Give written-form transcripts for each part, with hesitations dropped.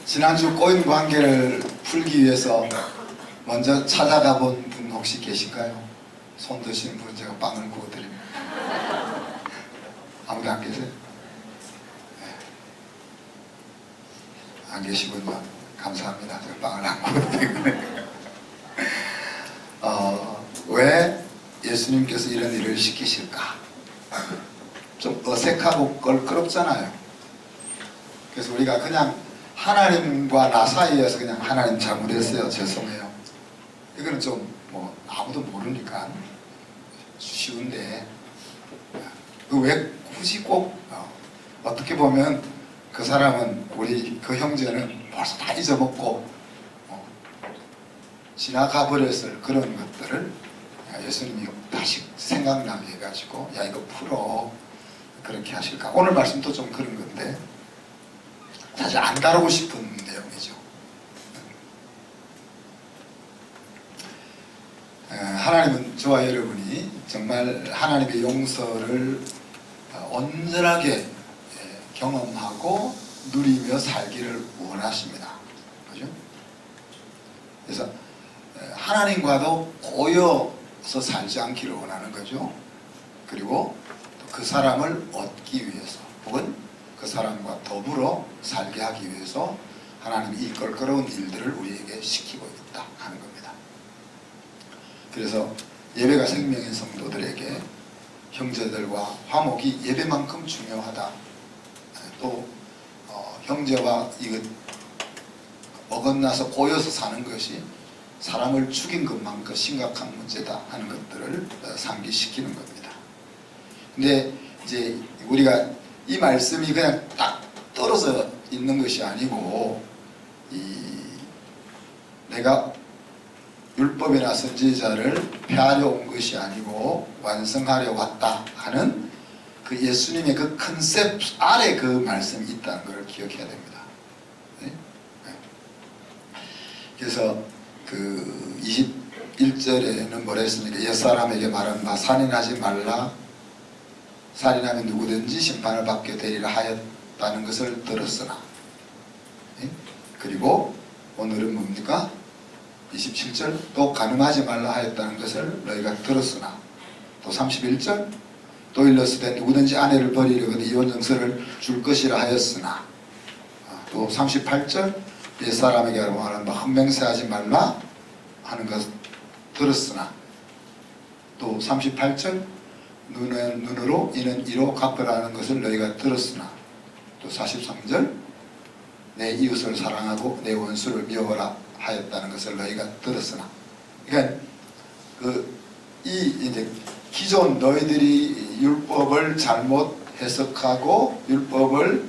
지난주 꼬인 관계를 풀기 위해서 먼저 찾아가 본 분 혹시 계신가요? 손 드신 분 제가 빵을 구워드립니다. 아무도 안 계세요? 네. 안 계시군요. 감사합니다. 제가 빵을 안 구워드리고. 왜 예수님께서 이런 일을 시키실까? 좀 어색하고 껄끄럽잖아요. 그래서 우리가 그냥 하나님과 나 사이에서 그냥 하나님 잘못했어요, 죄송해요, 이거는 좀 뭐 아무도 모르니까 쉬운데, 왜 굳이 꼭 어떻게 보면 그 사람은, 우리 그 형제는 벌써 다 잊어먹고 지나가 버렸을 그런 것들을 예수님이 다시 생각나게 해가지고 야 이거 풀어, 그렇게 하실까? 오늘 말씀도 좀 그런 건데 사실 안 다루고 싶은 내용이죠. 하나님은 저와 여러분이 정말 하나님의 용서를 온전하게 경험하고 누리며 살기를 원하십니다. 그죠? 그래서 하나님과도 고여서 살지 않기를 원하는 거죠. 그리고 그 사람을 얻기 위해서, 혹은 그 사람과 더불어 살게 하기 위해서 하나님이 이 껄끄러운 일들을 우리에게 시키고 있다 하는 겁니다. 그래서 예배가 생명인 성도들에게 형제들과 화목이 예배만큼 중요하다. 또 형제와 이거 어긋나서 고여서 사는 것이 사람을 죽인 것만큼 심각한 문제다 하는 것들을 상기시키는 겁니다. 근데 이제 우리가 이 말씀이 그냥 딱 떨어져 있는 것이 아니고, 내가 율법이나 선지자를 폐하려 온 것이 아니고 완성하려 왔다 하는 그 예수님의 그 컨셉 아래 그 말씀이 있다는 것을 기억해야 됩니다. 네? 그래서 그 21절에는 뭐라 했습니까? 옛사람에게 말한 바 살인하지 말라, 살인하면 누구든지 심판을 받게 되리라 하였다는 것을 들었으나, 그리고 오늘은 뭡니까? 27절, 또 간음하지 말라 하였다는 것을 너희가 들었으나, 또 31절, 또 일렀으되 누구든지 아내를 버리려거든 이혼 정서를 줄 것이라 하였으나, 또 38절, 옛사람에게 말한 바 흠맹세하지 말라 하는 것 들었으나, 또 38절, 눈은 눈으로 이는 이로 갚으라는 것을 너희가 들었으나, 또 43절, 내 이웃을 사랑하고 내 원수를 미워라 하였다는 것을 너희가 들었으나. 그러니까 이제 기존 너희들이 율법을 잘못 해석하고 율법을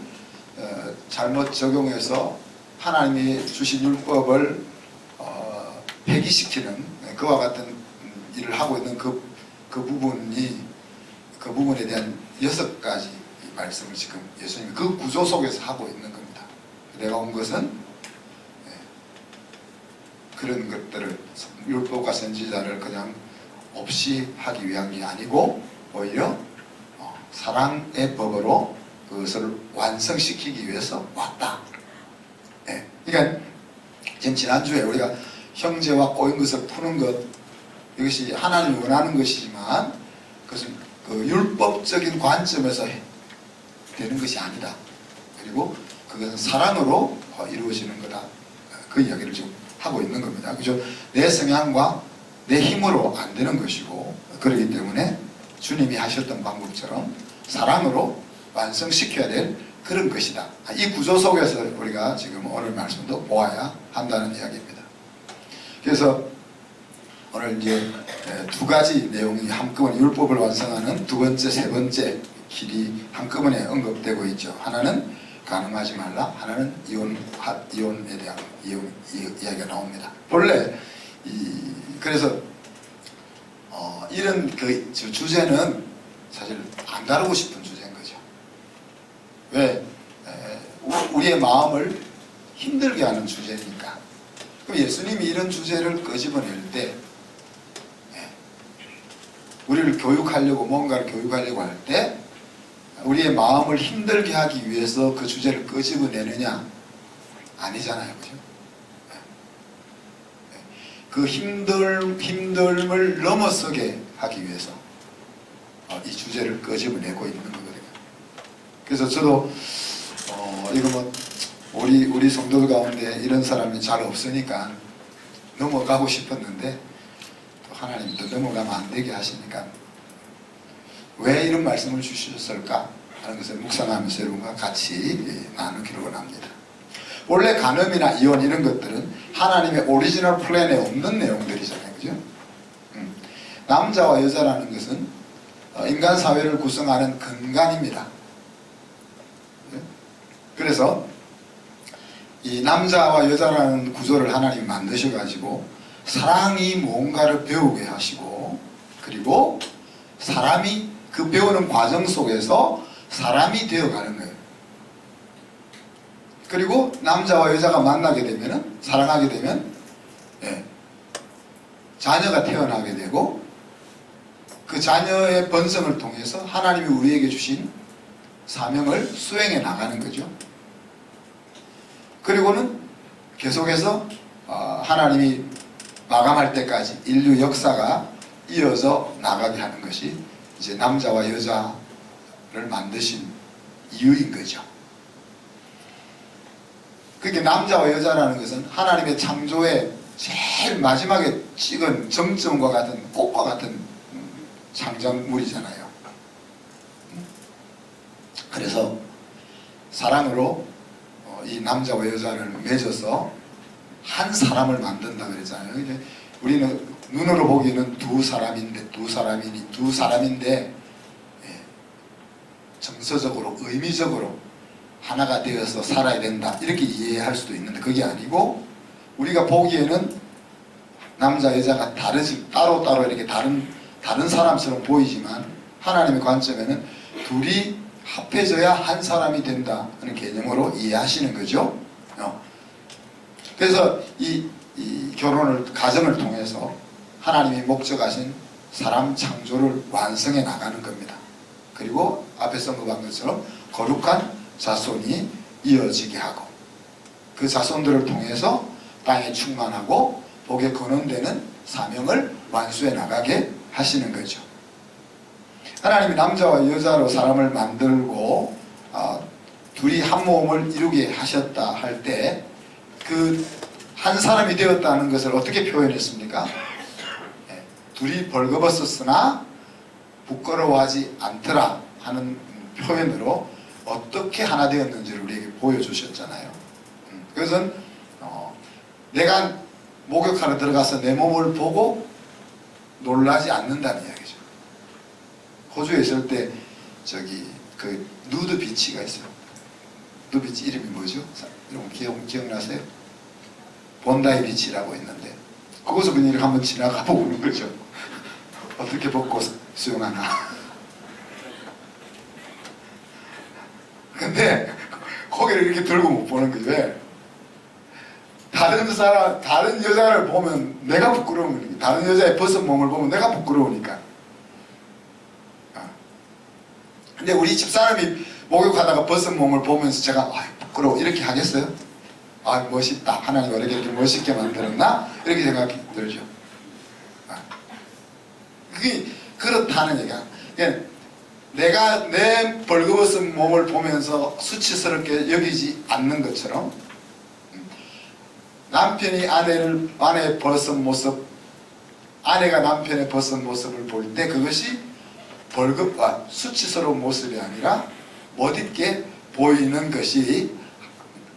잘못 적용해서 하나님이 주신 율법을 폐기시키는 그와 같은 일을 하고 있는 그 부분에 대한 6가지 말씀을 지금 예수님이 그 구조 속에서 하고 있는 겁니다. 내가 온 것은 그런 것들을, 율법과 선지자를 그냥 없이 하기 위한 게 아니고 오히려 사랑의 법으로 그것을 완성시키기 위해서 왔다. 그러니까 지난주에 우리가 형제와 꼬인 것을 푸는 것, 이것이 하나님이 원하는 것이지만 그것은 그 율법적인 관점에서 되는 것이 아니다. 그리고 그것은 사랑으로 이루어지는 거다. 그 이야기를 지금 하고 있는 겁니다. 그죠? 내 성향과 내 힘으로 안 되는 것이고, 그렇기 때문에 주님이 하셨던 방법처럼 사랑으로 완성시켜야 될 그런 것이다. 이 구조 속에서 우리가 지금 오늘 말씀도 보아야 한다는 이야기입니다. 그래서 오늘 이제 2가지 내용이 한꺼번에 율법을 완성하는 2번째, 3번째 길이 한꺼번에 언급되고 있죠. 하나는 간음하지 말라, 하나는 이혼에 대한 이야기가 나옵니다. 본래 그래서 이런 그 주제는 사실 안 다루고 싶은 주제인 거죠. 왜? 우리의 마음을 힘들게 하는 주제니까. 그럼 예수님이 이런 주제를 끄집어낼 때, 우리를 교육하려고, 뭔가를 교육하려고 할 때 우리의 마음을 힘들게 하기 위해서 그 주제를 끄집어내느냐, 아니잖아요, 그죠? 그 힘듦을 넘어서게 하기 위해서 이 주제를 끄집어내고 있는 거거든요. 그래서 저도 이거 뭐 우리 성도들 가운데 이런 사람이 잘 없으니까 넘어가고 싶었는데 또 하나님이 또 넘어가면 안 되게 하시니까 왜 이런 말씀을 주셨을까 하는 것을 묵상하면서 여러분과 같이 나누기로 합니다. 원래 간음이나 이혼 이런 것들은 하나님의 오리지널 플랜에 없는 내용들이잖아요, 그죠? 남자와 여자라는 것은 인간 사회를 구성하는 근간입니다. 그래서 이 남자와 여자라는 구조를 하나님이 만드셔가지고 사랑이 뭔가를 배우게 하시고, 그리고 사람이 그 배우는 과정 속에서 사람이 되어가는 거예요. 그리고 남자와 여자가 만나게 되면은, 사랑하게 되면 자녀가 태어나게 되고, 그 자녀의 번성을 통해서 하나님이 우리에게 주신 사명을 수행해 나가는 거죠. 그리고는 계속해서 하나님이 마감할 때까지 인류 역사가 이어져 나가게 하는 것이 이제 남자와 여자를 만드신 이유인 거죠. 그게 남자와 여자라는 것은 하나님의 창조의 제일 마지막에 찍은 정점과 같은 꽃과 같은 창작물이잖아요. 그래서 사랑으로 이 남자와 여자를 맺어서 한 사람을 만든다 그랬잖아요. 우리는 눈으로 보기에는 두 사람인데 정서적으로 의미적으로 하나가 되어서 살아야 된다 이렇게 이해할 수도 있는데 그게 아니고, 우리가 보기에는 남자 여자가 다르지 따로따로 이렇게 다른 사람처럼 보이지만 하나님의 관점에는 둘이 합해져야 한 사람이 된다 하는 개념으로 이해하시는 거죠. 그래서 이 결혼을, 가정을 통해서 하나님이 목적하신 사람 창조를 완성해 나가는 겁니다. 그리고 앞에서 언급한 것처럼 거룩한 자손이 이어지게 하고, 그 자손들을 통해서 땅에 충만하고 복에 근원되는 사명을 완수해 나가게 하시는 거죠. 하나님이 남자와 여자로 사람을 만들고 둘이 한 몸을 이루게 하셨다 할 때 그 한 사람이 되었다는 것을 어떻게 표현했습니까? 둘이 벌거벗었으나 부끄러워하지 않더라 하는 표현으로 어떻게 하나 되었는지를 우리에게 보여주셨잖아요. 그것은 내가 목욕하러 들어가서 내 몸을 보고 놀라지 않는다는 이야기죠. 호주에 있을 때 그 누드 비치가 있어요. 누드 비치 이름이 뭐죠? 여러분 기억나세요? 본다이 비치라고 있는데 그곳을 그냥 한번 지나가 보고 오는 거죠. 어떻게 벗고 수영하나. 근데 거기를 이렇게 들고 못 보는 거죠. 왜? 다른 여자를 보면 내가 부끄러운 거니까. 다른 여자의 벗은 몸을 보면 내가 부끄러우니까. 근데 우리 집사람이 목욕하다가 벗은 몸을 보면서 제가 부끄러워 이렇게 하겠어요? 멋있다. 하나님 이렇게 멋있게 만들었나? 이렇게 생각이 들죠. 그게 그렇다는 얘기야. 그러니까 내가 내 벌거벗은 몸을 보면서 수치스럽게 여기지 않는 것처럼 남편이 아내의 벗은 모습, 아내가 남편의 벗은 모습을 볼 때 그것이 수치스러운 모습이 아니라 멋있게 보이는 것이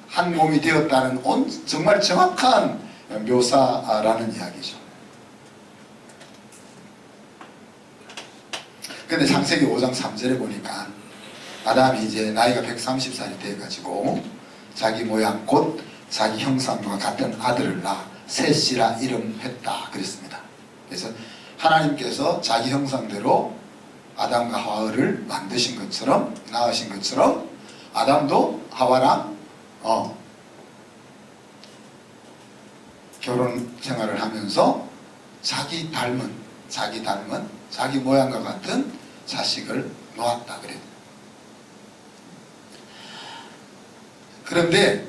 한 몸이 되었다는 정말 정확한 묘사라는 이야기죠. 근데 창세기 5장 3절에 보니까 아담이 이제 나이가 130살이 돼가지고 자기 모양 곧 자기 형상과 같은 아들을 낳아 셋이라 이름했다 그랬습니다. 그래서 하나님께서 자기 형상대로 아담과 하와를 만드신 것처럼, 낳으신 것처럼 아담도 하와랑 결혼 생활을 하면서 자기 닮은 자기 모양과 같은 자식을 놓았다 그래요. 그런데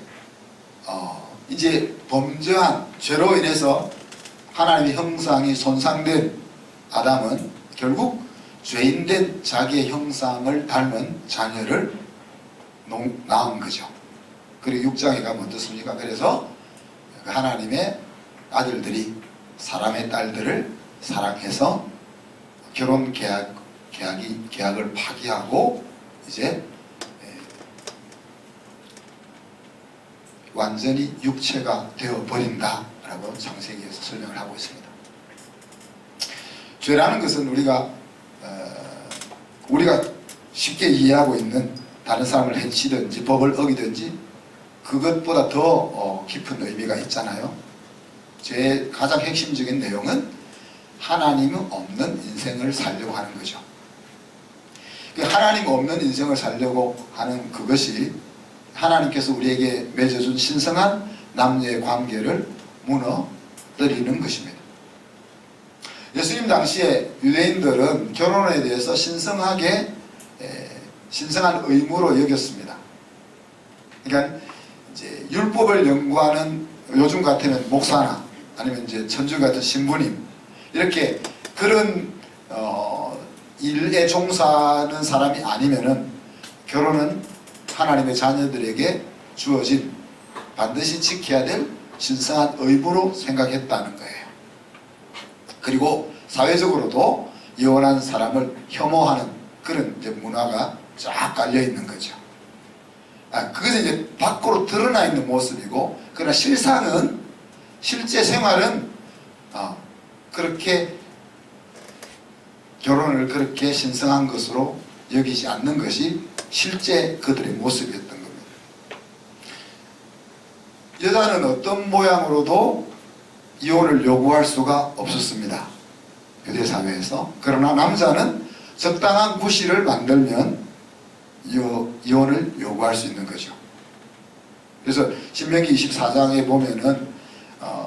이제 범죄한 죄로 인해서 하나님의 형상이 손상된 아담은 결국 죄인된 자기의 형상을 닮은 자녀를 낳은 거죠. 그리고 6장에 가면 어떻습니까? 그래서 하나님의 아들들이 사람의 딸들을 사랑해서 결혼 계약을 파기하고 이제 완전히 육체가 되어버린다라고 창세기에서 설명을 하고 있습니다. 죄라는 것은 우리가 쉽게 이해하고 있는 다른 사람을 해치든지 법을 어기든지 그것보다 더 깊은 의미가 있잖아요. 죄의 가장 핵심적인 내용은 하나님 없는 인생을 살려고 하는 거죠. 하나님 없는 인생을 살려고 하는 그것이 하나님께서 우리에게 맺어준 신성한 남녀의 관계를 무너뜨리는 것입니다. 예수님 당시에 유대인들은 결혼에 대해서 신성한 의무로 여겼습니다. 그러니까 이제 율법을 연구하는 요즘 같으면 목사나 아니면 이제 천주 같은 신부님 이렇게 그런 일에 종사하는 사람이 아니면은 결혼은 하나님의 자녀들에게 주어진 반드시 지켜야 될 신성한 의무로 생각했다는 거예요. 그리고 사회적으로도 이혼한 사람을 혐오하는 그런 이제 문화가 쫙 깔려 있는 거죠. 그것이 이제 밖으로 드러나 있는 모습이고, 그러나 실제 생활은 그렇게 결혼을 그렇게 신성한 것으로 여기지 않는 것이 실제 그들의 모습이었던 겁니다. 여자는 어떤 모양으로도 이혼을 요구할 수가 없었습니다. 유대 사회에서. 그러나 남자는 적당한 구실을 만들면 이혼을 요구할 수 있는 거죠. 그래서 신명기 24장에 보면은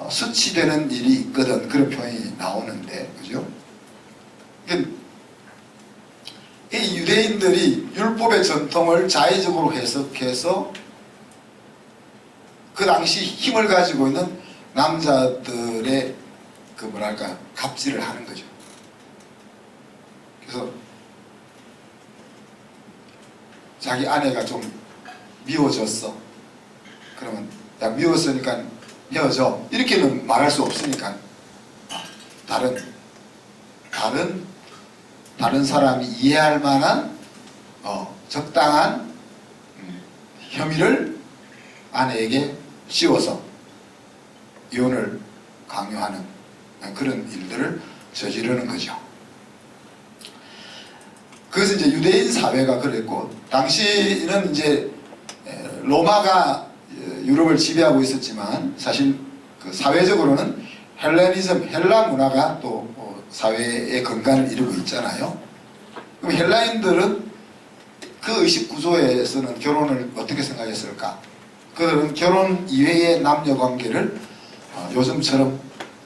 수치되는 일이 있거든 그런 표현이 나오는데, 그죠? 이 유대인들이 율법의 전통을 자의적으로 해석해서 그 당시 힘을 가지고 있는 남자들의 갑질을 하는 거죠. 그래서 자기 아내가 좀 미워졌어. 그러면 야, 미웠으니까 헤어져. 이렇게는 말할 수 없으니까 다른 사람이 이해할 만한 적당한 혐의를 아내에게 씌워서 이혼을 강요하는 그런 일들을 저지르는 거죠. 그것은 이제 유대인 사회가 그랬고, 당시는 이제 로마가 유럽을 지배하고 있었지만 사실 그 사회적으로는 헬라 문화가 또 사회의 근간을 이루고 있잖아요. 그럼 헬라인들은 그 의식 구조에서는 결혼을 어떻게 생각했을까? 그들은 결혼 이외의 남녀 관계를 요즘처럼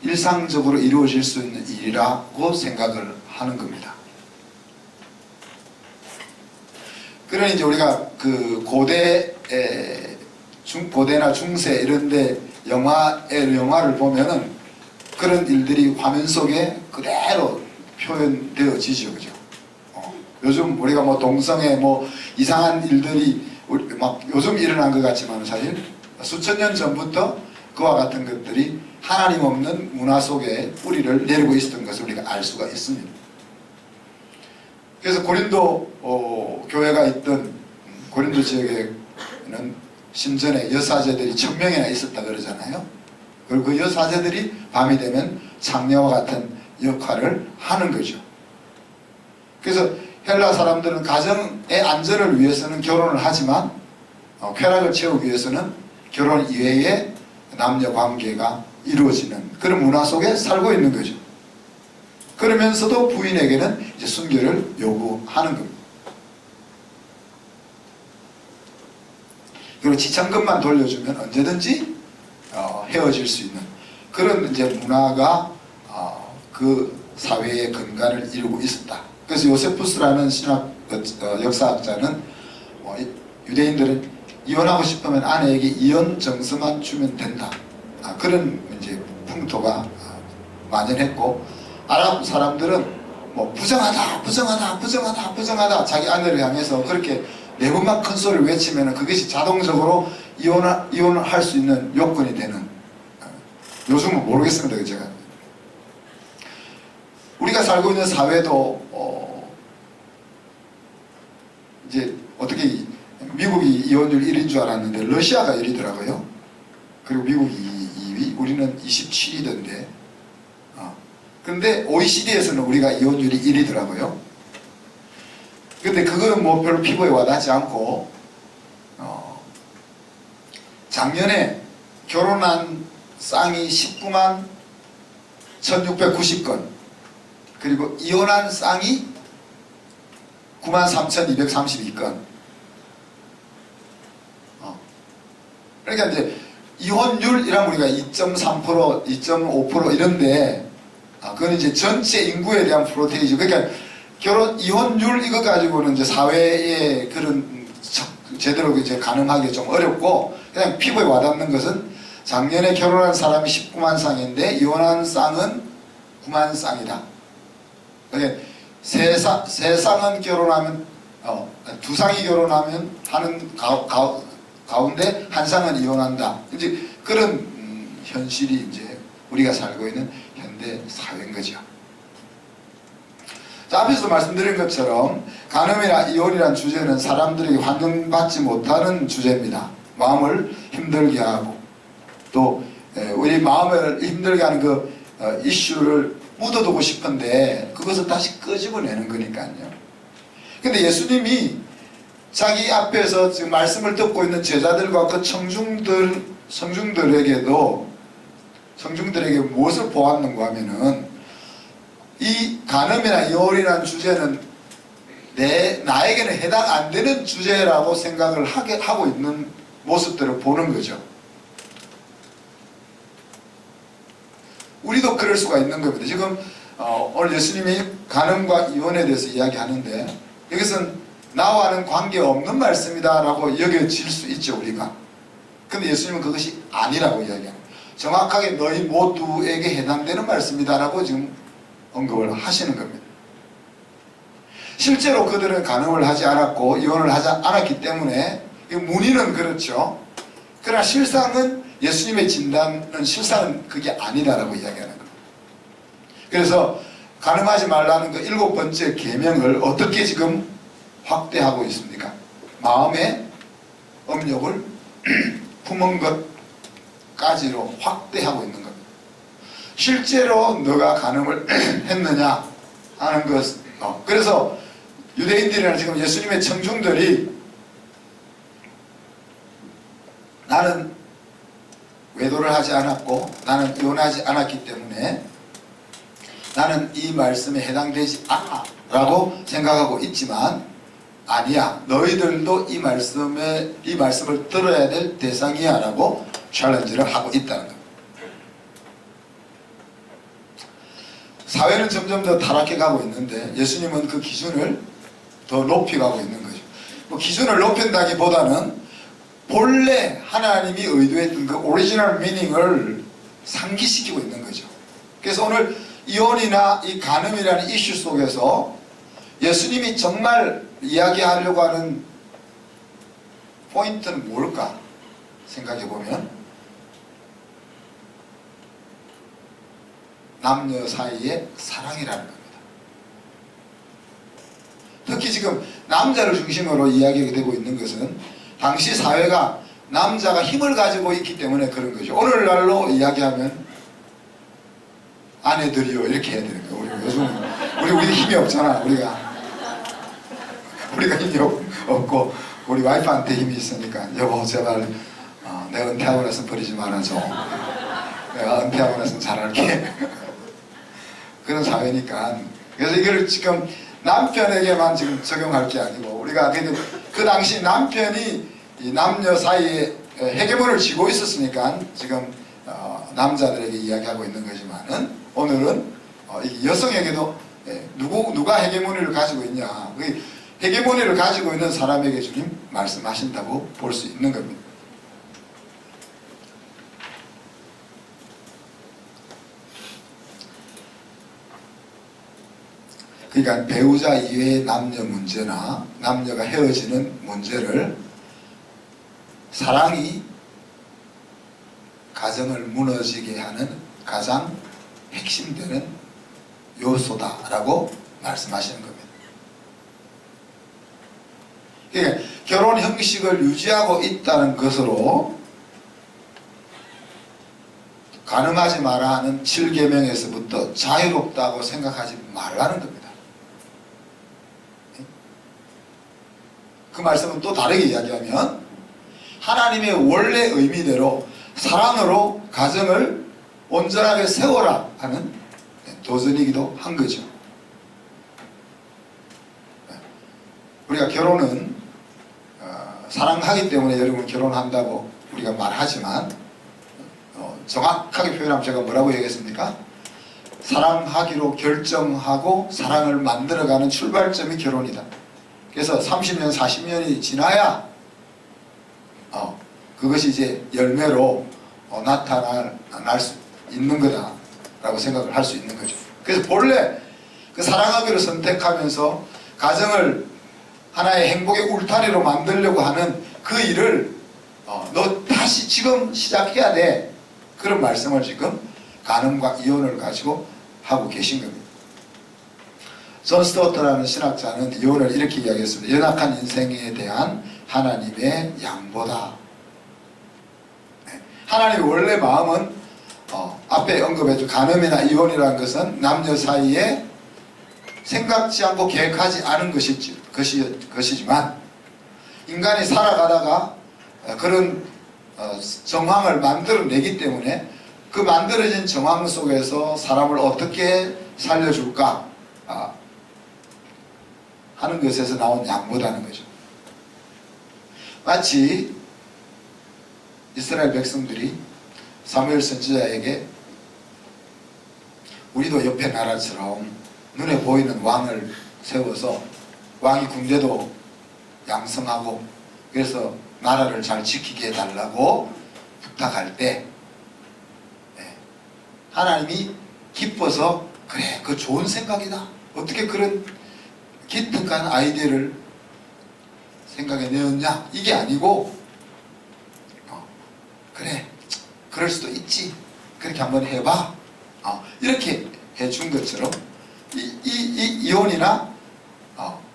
일상적으로 이루어질 수 있는 일이라고 생각을 하는 겁니다. 그러니 이제 우리가 그 고대나 중세 이런데 영화를 보면은 그런 일들이 화면 속에 그대로 표현되어지죠, 그죠? 요즘 우리가 뭐 동성애 뭐 이상한 일들이 막 요즘 일어난 것 같지만 사실 수천 년 전부터 그와 같은 것들이 하나님 없는 문화 속에 뿌리를 내리고 있었던 것을 우리가 알 수가 있습니다. 그래서 고린도 교회가 있던 고린도 지역에는 신전에 여사제들이 1000명이나 있었다 그러잖아요. 그리고 그 여사제들이 밤이 되면 장녀와 같은 역할을 하는 거죠. 그래서 헬라 사람들은 가정의 안전을 위해서는 결혼을 하지만 쾌락을 채우기 위해서는 결혼 이외에 남녀 관계가 이루어지는 그런 문화 속에 살고 있는 거죠. 그러면서도 부인에게는 이제 순결을 요구하는 겁니다. 그리고 지참금만 돌려주면 언제든지 헤어질 수 있는 그런 이제 문화가 그 사회의 근간을 이루고 있었다. 그래서 요세푸스라는 신학 역사학자는 유대인들은 이혼하고 싶으면 아내에게 이혼 정서만 주면 된다. 그런 이제 풍토가 만연했고, 아랍 사람들은 뭐 부정하다 자기 아내를 향해서 그렇게 네 번만 큰 소리를 외치면 그것이 자동적으로 이혼을 할 수 있는 요건이 되는, 요즘은 모르겠습니다. 제가 우리가 살고 있는 사회도 이제 어떻게 미국이 이혼율 1위인 줄 알았는데 러시아가 1위더라고요. 그리고 미국이 2위, 우리는 27위던데. 근데 OECD에서는 우리가 이혼율이 1위더라고요. 근데 그거는 뭐 별로 피부에 와닿지 않고, 작년에 결혼한 쌍이 19만 1690건, 그리고 이혼한 쌍이 9만 3232건. 그러니까 이제 이혼율이란 우리가 2.3%, 2.5% 이런데, 그건 이제 전체 인구에 대한 프로테이지. 그러니까 이혼율 이거 가지고는 이제 사회에 그런 제대로 이제 가늠하기 좀 어렵고, 그냥 피부에 와닿는 것은 작년에 결혼한 사람이 19만 쌍인데 이혼한 쌍은 9만 쌍이다. 그러니까 세 쌍은 결혼하면, 두 쌍이 결혼하면 하는 가운데 한 쌍은 이혼한다. 이제 그런 현실이 이제 우리가 살고 있는 현대 사회인 거죠. 자, 앞에서도 말씀드린 것처럼 간음이나 이혼이란 주제는 사람들에게 환영받지 못하는 주제입니다. 마음을 힘들게 하고, 또 우리 마음을 힘들게 하는 그 이슈를 묻어두고 싶은데 그것을 다시 끄집어내는 거니까요. 근데 예수님이 자기 앞에서 지금 말씀을 듣고 있는 제자들과 그 청중들에게 무엇을 보았는가 하면은, 이 간음이나 이혼이라는 주제는 나에게는 해당 안 되는 주제라고 생각을 하고 있는 모습들을 보는 거죠. 우리도 그럴 수가 있는 겁니다. 지금 오늘 예수님이 간음과 이혼에 대해서 이야기하는데, 여기서는 나와는 관계없는 말씀이다라고 여겨질 수 있죠, 우리가. 근데 예수님은 그것이 아니라고 이야기합니다. 정확하게 너희 모두에게 해당되는 말씀이다라고 지금 언급을 하시는 겁니다. 실제로 그들은 간음을 하지 않았고 이혼을 하지 않았기 때문에 문의는 그렇죠. 그러나 실상은, 예수님의 진단은 실상은 그게 아니다라고 이야기하는 겁니다. 그래서 간음하지 말라는 그 7번째 계명을 어떻게 지금 확대하고 있습니까? 마음의 음욕을 품은 것까지로 확대하고 있는 겁니다. 실제로 너가 간음을 했느냐 하는 것. 그래서 유대인들이나 지금 예수님의 청중들이 나는 외도를 하지 않았고 나는 이혼하지 않았기 때문에 나는 이 말씀에 해당되지 않아 라고 생각하고 있지만, 아니야, 너희들도 이 말씀을 들어야 될 대상이야 라고 챌린지를 하고 있다는 겁니다. 사회는 점점 더 타락해 가고 있는데 예수님은 그 기준을 더 높이 가고 있는 거죠. 뭐 기준을 높인다기보다는 본래 하나님이 의도했던 그 오리지널 미닝을 상기시키고 있는 거죠. 그래서 오늘 이혼이나 이 간음이라는 이슈 속에서 예수님이 정말 이야기하려고 하는 포인트는 뭘까 생각해 보면, 남녀 사이의 사랑이라는 겁니다. 특히 지금 남자를 중심으로 이야기가 되고 있는 것은 당시 사회가 남자가 힘을 가지고 있기 때문에 그런 거죠. 오늘날로 이야기하면 아내들이요 이렇게 해야 되는 거예요. 우리 힘이 없잖아. 우리가 힘이 없고 우리 와이프한테 힘이 있으니까, 여보 제발 내가 은퇴하고 나서 버리지 말아줘. 내가 은퇴하고 나서 잘할게. 그런 사회니까. 그래서 이걸 지금 남편에게만 지금 적용할 게 아니고, 우리가 그 당시 남편이 이 남녀 사이에 헤게몬을 쥐고 있었으니까 지금 남자들에게 이야기하고 있는 거지만은, 오늘은 여성에게도 누가 헤게몬을 가지고 있냐. 헤게모니를 가지고 있는 사람에게 주님 말씀하신다고 볼 수 있는 겁니다. 그러니까 배우자 이외의 남녀 문제나 남녀가 헤어지는 문제를 사랑이 가정을 무너지게 하는 가장 핵심되는 요소다라고 말씀하시는 겁니다. 그러니까 결혼 형식을 유지하고 있다는 것으로 가늠하지 마라 하는 7계명에서부터 자유롭다고 생각하지 말라는 겁니다. 그 말씀은 또 다르게 이야기하면 하나님의 원래 의미대로 사랑으로 가정을 온전하게 세워라 하는 도전이기도 한 거죠. 우리가 결혼은 사랑하기 때문에 여러분 결혼한다고 우리가 말하지만 정확하게 표현하면 제가 뭐라고 얘기했습니까? 사랑하기로 결정하고 사랑을 만들어가는 출발점이 결혼이다. 그래서 30년, 40년이 지나야 그것이 이제 열매로 나타날 수 있는 거다라고 생각을 할 수 있는 거죠. 그래서 본래 그 사랑하기로 선택하면서 가정을 하나의 행복의 울타리로 만들려고 하는 그 일을 너 다시 지금 시작해야 돼. 그런 말씀을 지금 간음과 이혼을 가지고 하고 계신 겁니다. 존 스토어트라는 신학자는 이혼을 이렇게 이야기했습니다. 연약한 인생에 대한 하나님의 양보다. 하나님의 원래 마음은 앞에 언급해준 간음이나 이혼이라는 것은 남녀 사이에 생각지 않고 계획하지 않은 것이지만 인간이 살아가다가 그런 정황을 만들어내기 때문에 그 만들어진 정황 속에서 사람을 어떻게 살려줄까 하는 것에서 나온 양보다는 거죠. 마치 이스라엘 백성들이 사무엘 선지자에게 우리도 옆에 나라처럼 눈에 보이는 왕을 세워서 왕이 군대도 양성하고 그래서 나라를 잘 지키게 해달라고 부탁할 때 하나님이 기뻐서 그래 그 좋은 생각이다. 어떻게 그런 기특한 아이디어를 생각해 내었냐? 이게 아니고 그래 그럴 수도 있지. 그렇게 한번 해봐. 이렇게 해준 것처럼 이혼이나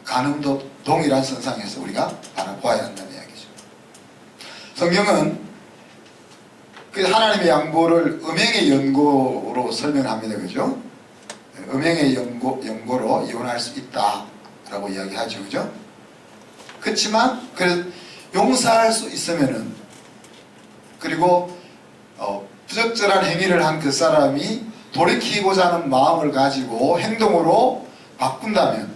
간음도 동일한 선상에서 우리가 바라보아야 한다는 이야기죠. 성경은 그 하나님의 양보를 음행의 연고로 설명합니다. 그죠? 음행의 연고로 이혼할 수 있다라고 이야기하죠. 그죠? 그렇지만 용서할 수 있으면은 그리고 부적절한 행위를 한 그 사람이 돌이키고자 하는 마음을 가지고 행동으로 바꾼다면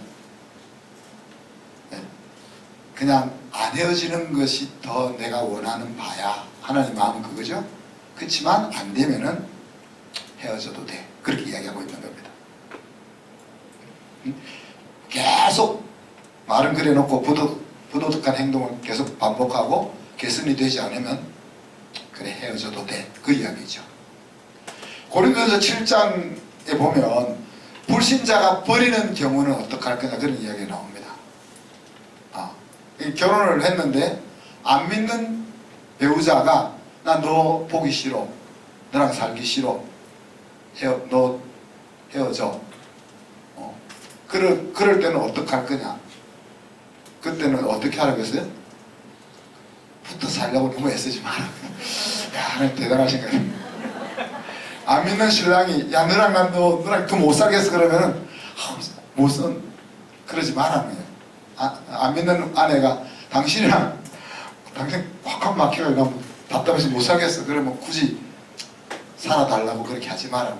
그냥 안 헤어지는 것이 더 내가 원하는 바야. 하나님 마음은 그거죠. 그렇지만 안 되면은 헤어져도 돼. 그렇게 이야기하고 있는 겁니다. 계속 말은 그래 놓고 부도덕한 행동을 계속 반복하고 개선이 되지 않으면 그래 헤어져도 돼. 그 이야기죠. 고린도전서 7장에 보면 불신자가 버리는 경우는 어떡할 거냐 그런 이야기가 나옵니다. 결혼을 했는데 안 믿는 배우자가 나 너 보기 싫어. 너랑 살기 싫어. 너 헤어져. 그럴 때는 어떡할 거냐. 그때는 어떻게 하라고 했어요? 붙어 살려고 너무 애쓰지 마라. 야, 하나님 대단하신 거예요. 안 믿는 신랑이 야 너랑 너랑 더 못 살겠어 그러면은 못선 그러지 말라는 거예요. 안 믿는 아내가 당신 확확 막혀가 너무 답답해서 못 살겠어 그러면 굳이 살아달라고 그렇게 하지 말라는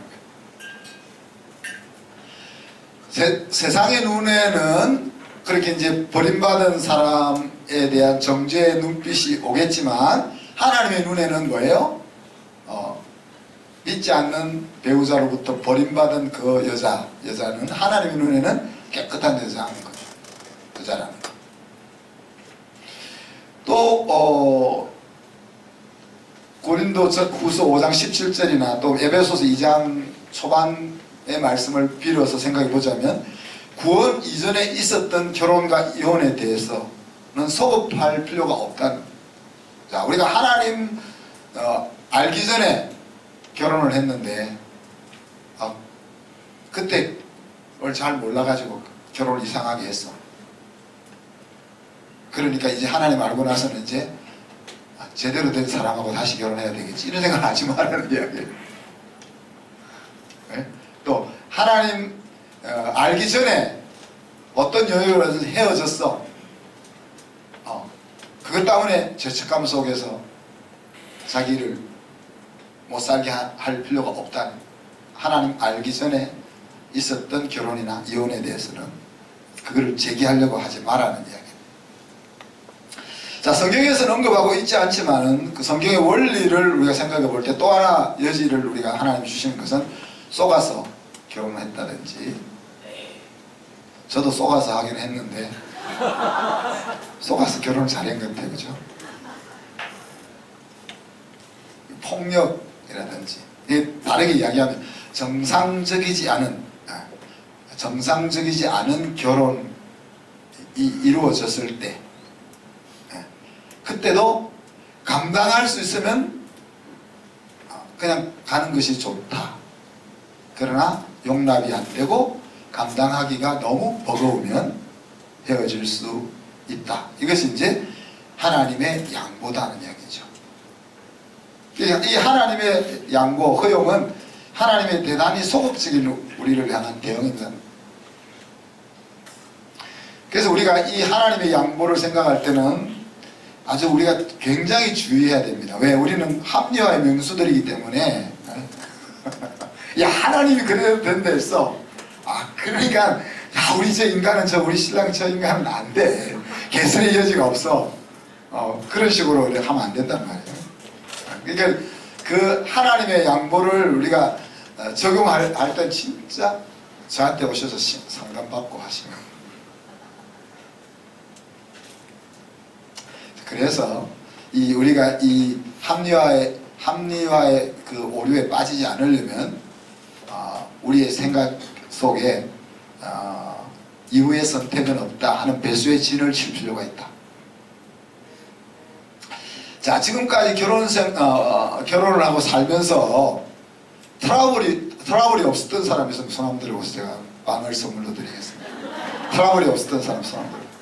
거예요. 세상의 눈에는 그렇게 이제 버림받은 사람에 대한 정죄의 눈빛이 오겠지만 하나님의 눈에는 뭐예요? 믿지 않는 배우자로부터 버림받은 그 여자는 하나님의 눈에는 깨끗한 여자라는 거죠. 또 고린도후서 5장 17절이나 또 에베소서 2장 초반의 말씀을 빌어서 생각해 보자면 구원 이전에 있었던 결혼과 이혼에 대해서는 소급할 필요가 없다는. 자, 우리가 하나님 알기 전에 결혼을 했는데 그때 뭘 잘 몰라가지고 결혼을 이상하게 했어. 그러니까 이제 하나님 알고 나서는 이제 제대로 된 사람하고 다시 결혼해야 되겠지, 이런 생각을 하지 말라는 이야기예요. 네? 또 하나님 알기 전에 어떤 여유로 헤어졌어. 그것 때문에 죄책감 속에서 자기를 못 살게 할 필요가 없다. 하나님 알기 전에 있었던 결혼이나 이혼에 대해서는 그거를 제기하려고 하지 말라는 이야기입니다. 자, 성경에서는 언급하고 있지 않지만은 그 성경의 원리를 우리가 생각해 볼 때 또 하나 여지를 우리가 하나님이 주시는 것은 속아서 결혼을 했다든지, 저도 속아서 하긴 했는데 속아서 결혼을 잘한 것 같아요. 그죠? 폭력이라든지, 다르게 이야기하면 정상적이지 않은 결혼이 이루어졌을 때, 그때도 감당할 수 있으면 그냥 가는 것이 좋다. 그러나 용납이 안 되고 감당하기가 너무 버거우면 헤어질 수 있다. 이것이 이제 하나님의 양보다는 이야기죠. 이 하나님의 양보, 허용은 하나님의 대단히 소극적인 우리를 향한 대응입니다. 그래서 우리가 이 하나님의 양보를 생각할 때는 아주 우리가 굉장히 주의해야 됩니다. 왜? 우리는 합리화의 명수들이기 때문에 야, 하나님이 그래도 된다 했어. 그러니까 야, 우리 저 인간은 우리 신랑 저 인간은 안 돼. 개선의 여지가 없어. 그런 식으로 하면 안 된단 말이에요. 그러니까 그 하나님의 양보를 우리가 적용할 때 진짜 저한테 오셔서 상담받고 하시면. 그래서 우리가 이 합리화의 그 오류에 빠지지 않으려면 우리의 생각 속에 이후의 선택은 없다 하는 배수의 진을 칠 필요가 있다. 자, 지금까지 결혼을 하고 살면서 트러블이 없었던 사람이 있으면 손 한번 들어보세요. 제가 빵을 선물로 드리겠습니다. 트러블이 없었던 사람 손 한번 들어보세요.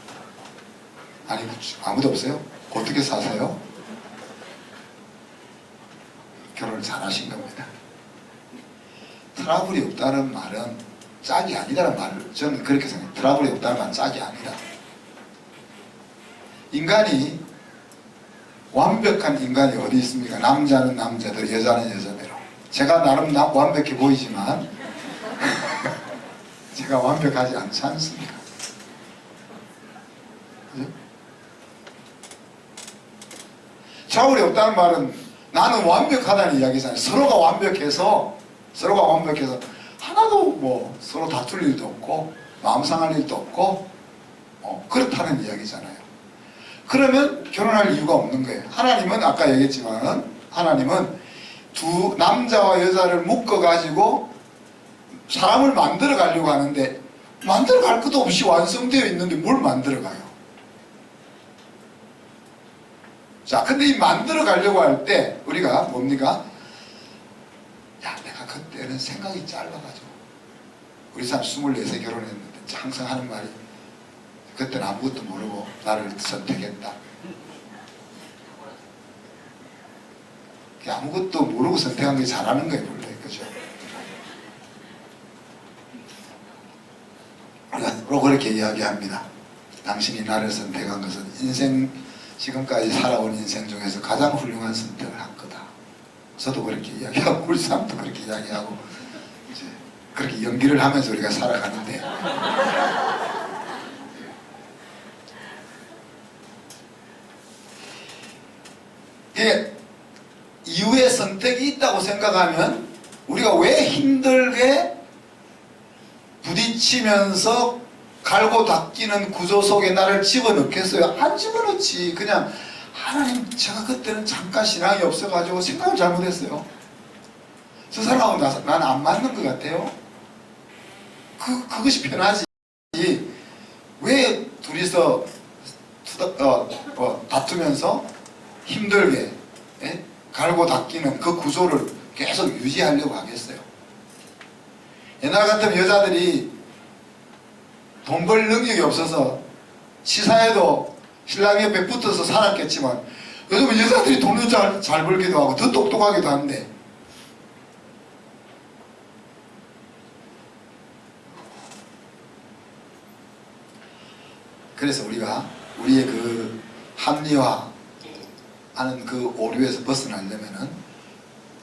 아니, 아무도 없어요? 어떻게 사세요? 결혼을 잘하신 겁니다. 트러블이 없다는 말은 짝이 아니다라는 말을 저는 그렇게 생각해요. 트러블이 없다는 말은 짝이 아니다. 인간이 완벽한 인간이 어디 있습니까? 남자는 남자대로, 여자는 여자대로. 제가 나름 완벽해 보이지만 제가 완벽하지 않지 않습니까? 그죠? 트러블이 없다는 말은 나는 완벽하다는 이야기잖아요. 서로가 완벽해서 하나도 뭐 서로 다툴 일도 없고 마음 상할 일도 없고 그렇다는 이야기잖아요. 그러면 결혼할 이유가 없는 거예요. 하나님은 아까 얘기했지만 하나님은 두 남자와 여자를 묶어가지고 사람을 만들어 가려고 하는데 만들어 갈 것도 없이 완성되어 있는데 뭘 만들어 가요? 자, 근데 이 만들어 가려고 할 때 우리가 뭡니까? 야, 내가 그때는 생각이 짧아가지고 우리 사람 24세 결혼했는데 항상 하는 말이 그때는 아무것도 모르고 나를 선택했다. 아무것도 모르고 선택한 게 잘하는 거예요, 원래. 그죠? 우리가 그렇게 이야기합니다. 당신이 나를 선택한 것은 지금까지 살아온 인생 중에서 가장 훌륭한 선택을 한 거다. 저도 그렇게 이야기하고 우리 사람도 그렇게 이야기하고 이제 그렇게 연기를 하면서 우리가 살아가는데 이후에 선택이 있다고 생각하면 우리가 왜 힘들게 부딪히면서 갈고 닦이는 구조 속에 나를 집어넣겠어요? 안 집어넣지. 그냥 하나님, 제가 그때는 잠깐 신앙이 없어가지고 생각을 잘못했어요. 저 사람하고 나는 안 맞는 것 같아요. 그것이 편하지. 왜 둘이서 다투면서 힘들게 갈고 닦이는 그 구조를 계속 유지하려고 하겠어요. 옛날 같으면 여자들이 돈 벌 능력이 없어서 시사에도 신랑 옆에 붙어서 살았겠지만 요즘은 여자들이 돈을 잘 벌기도 하고 더 똑똑하기도 한데, 그래서 우리가 우리의 그 합리화하는 그 오류에서 벗어나려면은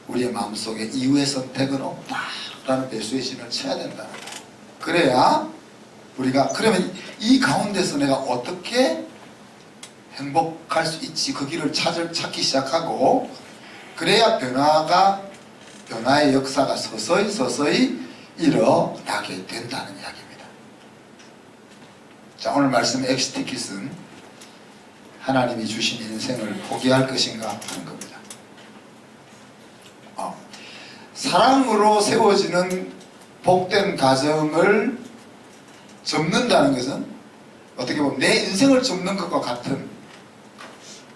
우리의 마음속에 이후의 선택은 없다라는 배수의 진을 쳐야 된다. 그래야 우리가, 그러면 이 가운데서 내가 어떻게 행복할 수 있지, 그 길을 찾기 시작하고, 그래야 변화의 역사가 서서히 일어나게 된다는 이야기입니다. 자, 오늘 말씀 엑스티킷은 하나님이 주신 인생을 포기할 것인가 하는 겁니다. 사랑으로 세워지는 복된 가정을 접는다는 것은 어떻게 보면 내 인생을 접는 것과 같은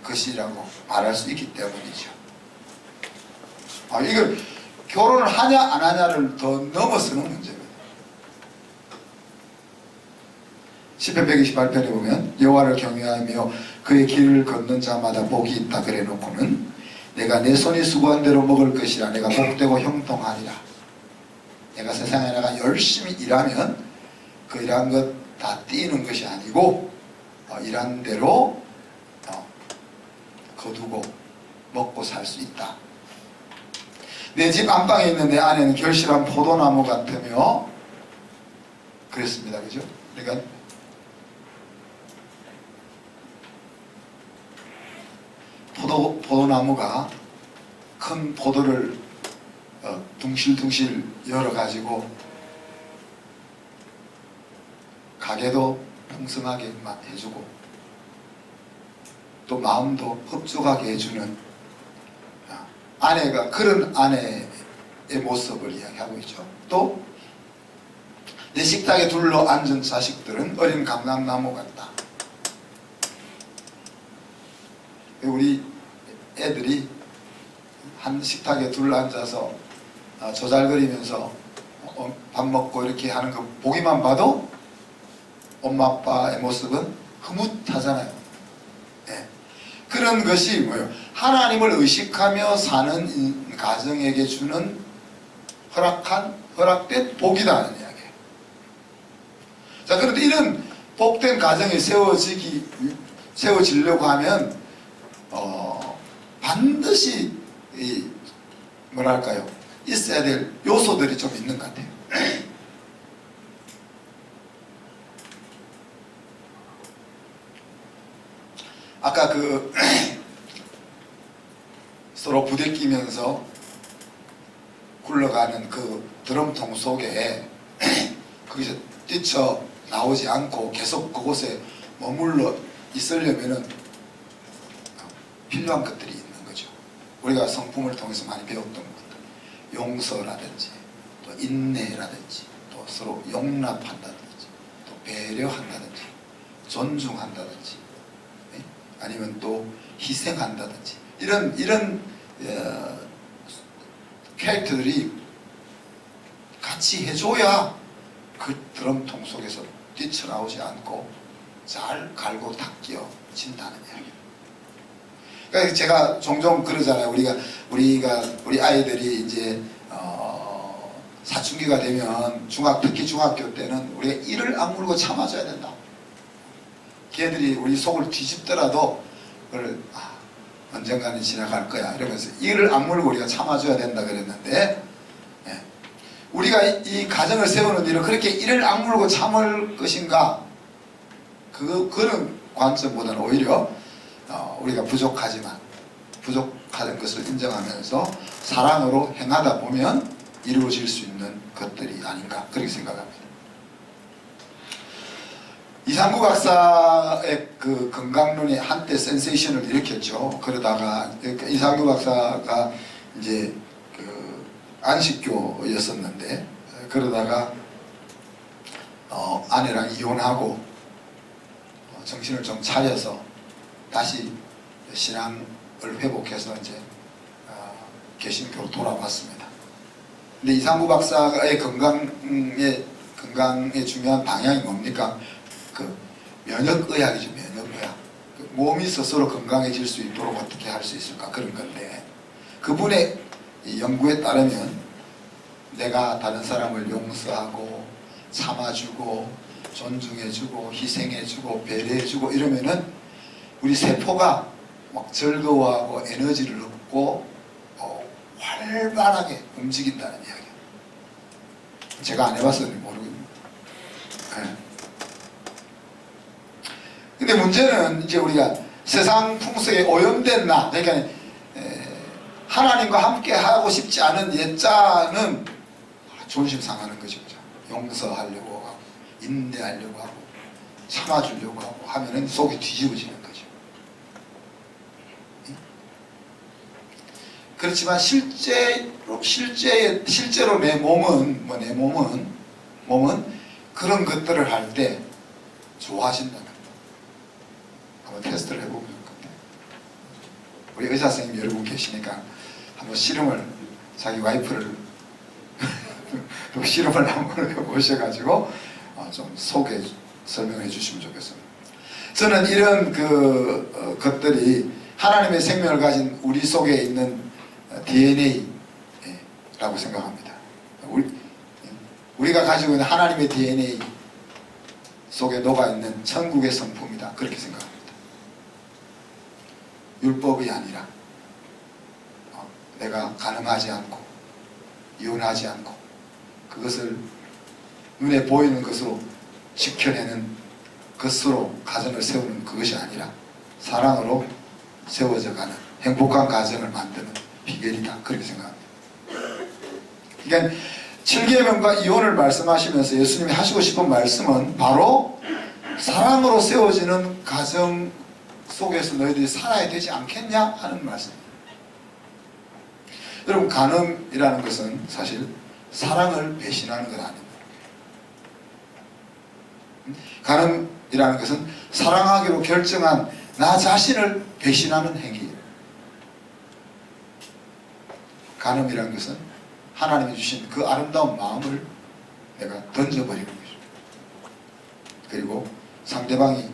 것이라고 말할 수 있기 때문이죠. 이걸 결혼을 하냐 안 하냐를 더 넘어서는 문제입니다. 시편 128편에 보면 여호와를 경외하며 그의 길을 걷는 자마다 복이 있다 그래 놓고는 내가 내 손이 수고한 대로 먹을 것이라 내가 복되고 형통하리라. 내가 세상에 나가 열심히 일하면 그 일한 것 다 띄는 것이 아니고 일한 대로 거두고 먹고 살 수 있다. 내 집 안방에 있는 내 아내는 결실한 포도나무 같으며 그랬습니다. 그죠? 그러니까 포도나무가 큰 포도를 둥실둥실 열어가지고 가게도 풍성하게 해주고 또 마음도 흡족하게 해주는 아내가, 그런 아내의 모습을 이야기하고 있죠. 또 내 식탁에 둘러 앉은 자식들은 어린 감람나무 같다. 우리 애들이 한 식탁에 둘러 앉아서 조잘거리면서 밥 먹고 이렇게 하는 거 보기만 봐도 엄마 아빠의 모습은 흐뭇하잖아요. 네. 그런 것이 뭐예요? 하나님을 의식하며 사는 가정에게 주는 허락된 복이라는 이야기예요. 자, 그런데 이런 복된 가정이 세워지려고 하면 반드시 뭐랄까요? 있어야 될 요소들이 좀 있는 것 같아요. 아까 서로 부대끼면서 굴러가는 그 드럼통 속에 거기서 뛰쳐 나오지 않고 계속 그곳에 머물러 있으려면은 필요한 것들이 있는 거죠. 우리가 성품을 통해서 많이 배웠던 것들, 용서라든지 또 인내라든지 또 서로 용납한다든지 또 배려한다든지 존중한다든지 아니면 또 희생한다든지 이런 캐릭터들이 같이 해줘야 그 드럼통 속에서 뛰쳐나오지 않고 잘 갈고 닦여진다는 이야기입니다. 그러니까 제가 종종 그러잖아요. 우리 아이들이 이제 사춘기가 되면 특히 중학교 때는 우리가 이를 악물고 참아줘야 된다. 걔들이 우리 속을 뒤집더라도 그걸 언젠가는 지나갈 거야 이러면서 이를 악물고 우리가 참아줘야 된다 그랬는데, 우리가 이 가정을 세우는 일은 그렇게 이를 악물고 참을 것인가, 그런 관점보다는 오히려 우리가 부족하지만 부족한 것을 인정하면서 사랑으로 행하다 보면 이루어질 수 있는 것들이 아닌가 그렇게 생각합니다. 이상구 박사의 그 건강론이 한때 센세이션을 일으켰죠. 그러다가 이상구 박사가 이제 그 안식교였었는데 그러다가 아내랑 이혼하고 정신을 좀 차려서 다시 신앙을 회복해서 이제 개신교로 돌아왔습니다. 근데 이상구 박사의 건강에 중요한 방향이 뭡니까? 그 면역의학이죠. 면역의학. 그 몸이 스스로 건강해질 수 있도록 어떻게 할 수 있을까 그런 건데, 그분의 연구에 따르면 내가 다른 사람을 용서하고 참아주고 존중해주고 희생해주고 배려해주고 이러면은 우리 세포가 막 즐거워하고 에너지를 얻고 활발하게 움직인다는 이야기예요. 제가 안 해봤어요. 모르겠네요. 네. 근데 문제는 이제 우리가 세상 풍속에 오염된 나, 그러니까 하나님과 함께 하고 싶지 않은 옛자는 존심 상하는 거죠. 용서하려고 하고 인내하려고 하고 참아주려고 하고 하면은 속이 뒤집어지는 거죠. 그렇지만 실제로 내 몸은 그런 것들을 할 때 좋아하신다는 겁니다. 한번 테스트를 해보면 좋겠다. 우리 의사 선생님 여러분 계시니까 한번 실험을, 자기 와이프를 실험을 한번 해보셔가지고 좀 설명해 주시면 좋겠습니다. 저는 이런 것들이 하나님의 생명을 가진 우리 속에 있는 DNA라고 생각합니다. 우리가 가지고 있는 하나님의 DNA 속에 녹아있는 천국의 성품이다, 그렇게 생각합니다. 율법이 아니라 내가 간음하지 않고 이혼하지 않고 그것을 눈에 보이는 것으로 지켜내는 것으로 가정을 세우는 그것이 아니라 사랑으로 세워져가는 행복한 가정을 만드는 비결이다, 그렇게 생각합니다. 그러니까 7계명과 이혼을 말씀하시면서 예수님이 하시고 싶은 말씀은 바로 사랑으로 세워지는 가정 속에서 너희들이 살아야 되지 않겠냐 하는 말씀입니다. 여러분, 간음이라는 것은 사실 사랑을 배신하는 건 아닙니다. 간음이라는 것은 사랑하기로 결정한 나 자신을 배신하는 행위예요. 간음이라는 것은 하나님이 주신 그 아름다운 마음을 내가 던져버리는 거죠. 그리고 상대방이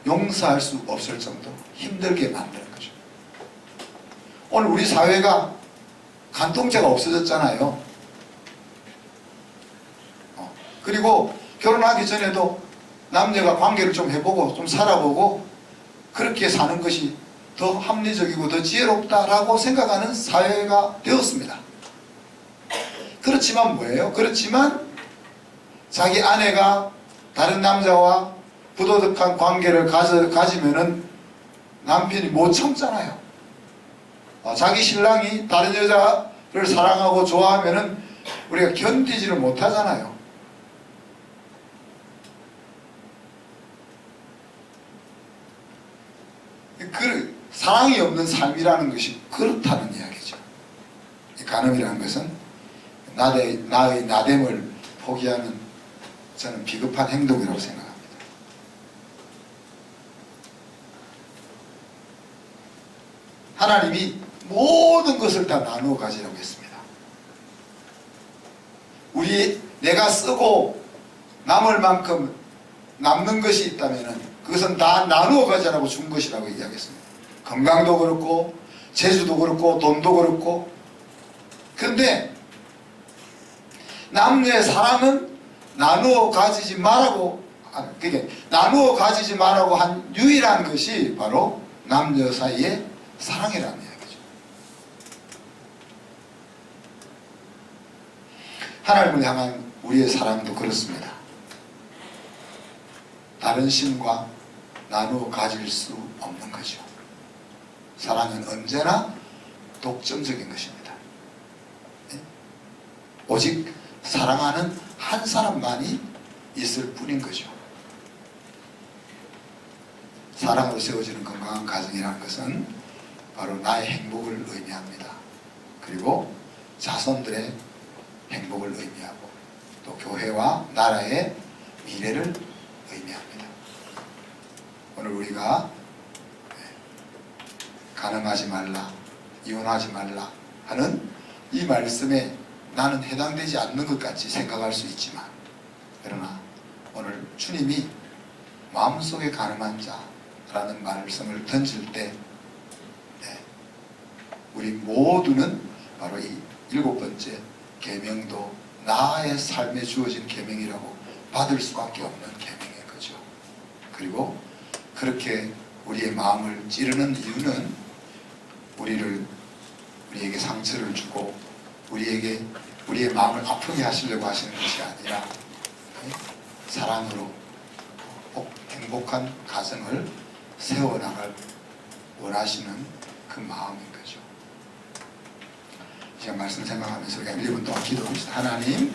용서할 수 없을 정도로 힘들게 만드는 거죠. 오늘 우리 사회가 간통죄가 없어졌잖아요. 그리고 결혼하기 전에도 남녀가 관계를 좀 해보고 좀 살아보고 그렇게 사는 것이 더 합리적이고 더 지혜롭다라고 생각하는 사회가 되었습니다. 그렇지만 뭐예요? 그렇지만 자기 아내가 다른 남자와 부도덕한 관계를 가지면은 남편이 못 참잖아요. 자기 신랑이 다른 여자를 사랑하고 좋아하면은 우리가 견디지를 못하잖아요. 사랑이 없는 삶이라는 것이 그렇다는 이야기죠. 간음이라는 것은 나의 나됨을 포기하는, 저는 비겁한 행동이라고 생각합니다. 하나님이 모든 것을 다 나누어 가지라고 했습니다. 내가 쓰고 남을 만큼 남는 것이 있다면 그것은 다 나누어 가지라고 준 것이라고 이야기했습니다. 건강도 그렇고 재주도 그렇고 돈도 그렇고. 그런데 남녀의 사랑은 나누어 가지지 말라고, 그러니까 나누어 가지지 말라고 한 유일한 것이 바로 남녀 사이의 사랑이라는 이야기죠. 하나님을 향한 우리의 사랑도 그렇습니다. 다른 신과 나누어 가질 수 없는 거죠. 사랑은 언제나 독점적인 것입니다. 오직 사랑하는 한 사람만이 있을 뿐인 거죠. 사랑으로 세워지는 건강한 가정이라는 것은 바로 나의 행복을 의미합니다. 그리고 자손들의 행복을 의미하고 또 교회와 나라의 미래를 의미합니다. 오늘 우리가 가늠하지 말라, 이혼하지 말라 하는 이 말씀에 나는 해당되지 않는 것 같이 생각할 수 있지만, 그러나 오늘 주님이 마음속에 가늠한 자라는 말씀을 던질 때 우리 모두는 바로 이 7번째 계명도 나의 삶에 주어진 계명이라고 받을 수밖에 없는 계명인 거죠. 그리고 그렇게 우리의 마음을 찌르는 이유는 우리에게 상처를 주고 우리의 마음을 아프게 하시려고 하시는 것이 아니라 사랑으로 행복한 가정을 세워나갈 원하시는 그 마음인 거죠. 제가 말씀 생각하면서 우리가 1분 동안 기도합시다. 하나님,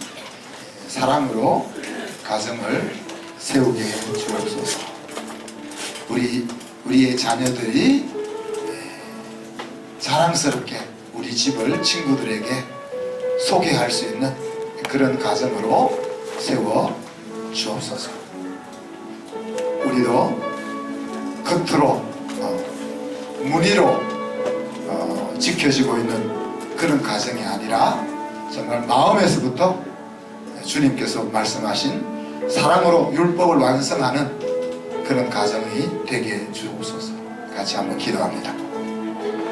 사랑으로 가정을 세우게 해 주옵소서. 우리의 자녀들이 자랑스럽게 우리 집을 친구들에게 소개할 수 있는 그런 가정으로 세워 주옵소서. 우리도 겉으로 무늬로 지켜지고 있는 그런 가정이 아니라 정말 마음에서부터 주님께서 말씀하신 사랑으로 율법을 완성하는 그런 가정이 되게 해 주옵소서. 같이 한번 기도합니다.